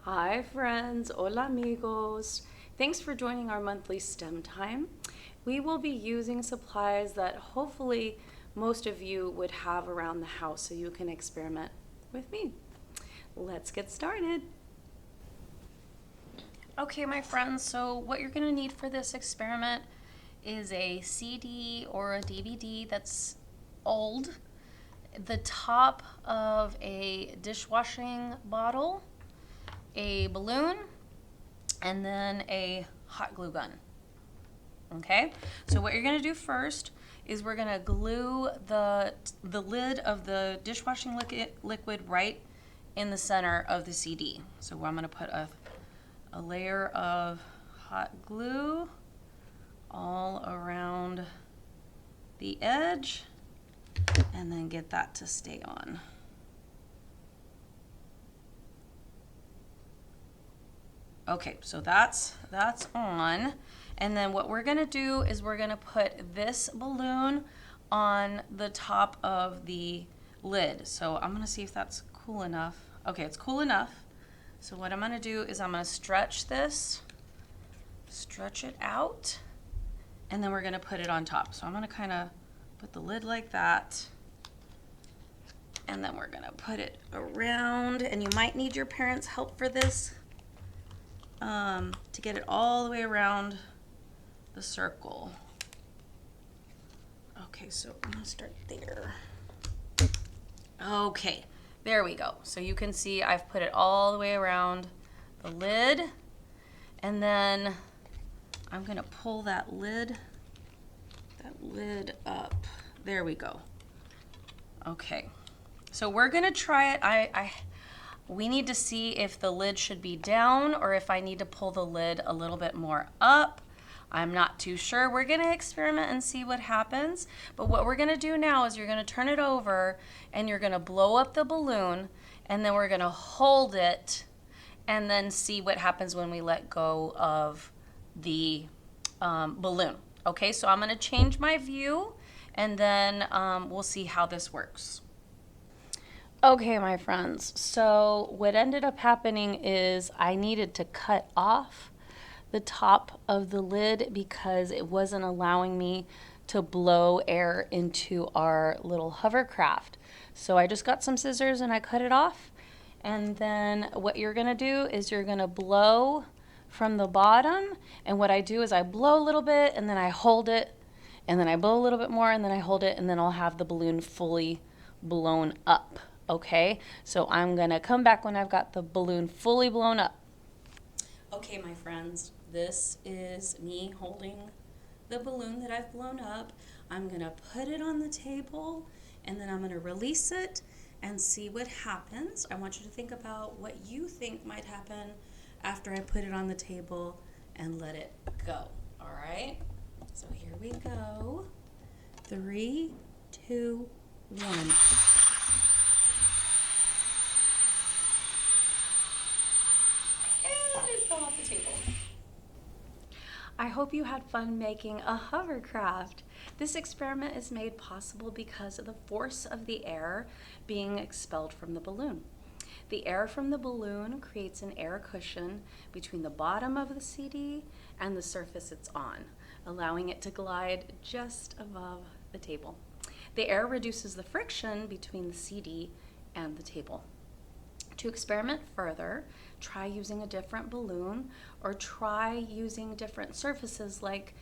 Hi friends, hola amigos. Thanks for joining our monthly STEM time. We will be using supplies that hopefully most of you would have around the house so you can experiment with me. Let's get started. Okay, my friends, so what you're gonna need for this experiment is a CD or a DVD that's old, the top of a dishwashing bottle, a balloon, and then a hot glue gun. Okay, so what you're gonna do first is we're gonna glue the lid of the dishwashing liquid right in the center of the CD. So I'm gonna put a layer of hot glue all around the edge and then get that to stay on. Okay, so that's on. And then what we're gonna do is we're gonna put this balloon on the top of the lid. So I'm gonna see if that's cool enough. Okay, it's cool enough. So what I'm gonna do is I'm gonna stretch this, stretch it out, and then we're gonna put it on top. So I'm gonna kind of put the lid like that, and then we're gonna put it around, and you might need your parents' help for this. To get it all the way around the circle. Okay, so I'm gonna start there. Okay, there we go. So you can see I've put it all the way around the lid, and then I'm gonna pull that lid up. There we go. Okay, so we're gonna try it. We need to see if the lid should be down or if I need to pull the lid a little bit more up. I'm not too sure. We're gonna experiment and see what happens. But what we're gonna do now is you're gonna turn it over and you're gonna blow up the balloon, and then we're gonna hold it and then see what happens when we let go of the balloon. Okay, so I'm gonna change my view and then we'll see how this works. Okay, my friends, so what ended up happening is I needed to cut off the top of the lid because it wasn't allowing me to blow air into our little hovercraft. So I just got some scissors and I cut it off. And then what you're gonna do is you're gonna blow from the bottom. And what I do is I blow a little bit and then I hold it, and then I blow a little bit more and then I hold it, and then I'll have the balloon fully blown up. Okay, so I'm gonna come back when I've got the balloon fully blown up. Okay, my friends, this is me holding the balloon that I've blown up. I'm gonna put it on the table and then I'm gonna release it and see what happens. I want you to think about what you think might happen after I put it on the table and let it go. All right, so here we go. 3, 2, 1. Off the table. I hope you had fun making a hovercraft. This experiment is made possible because of the force of the air being expelled from the balloon. The air from the balloon creates an air cushion between the bottom of the CD and the surface it's on, allowing it to glide just above the table. The air reduces the friction between the CD and the table. To experiment further, try using a different balloon or try using different surfaces like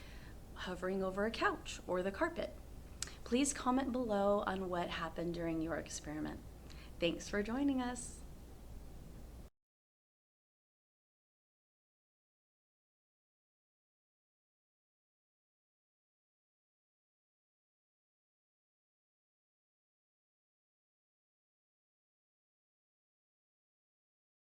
hovering over a couch or the carpet. Please comment below on what happened during your experiment. Thanks for joining us.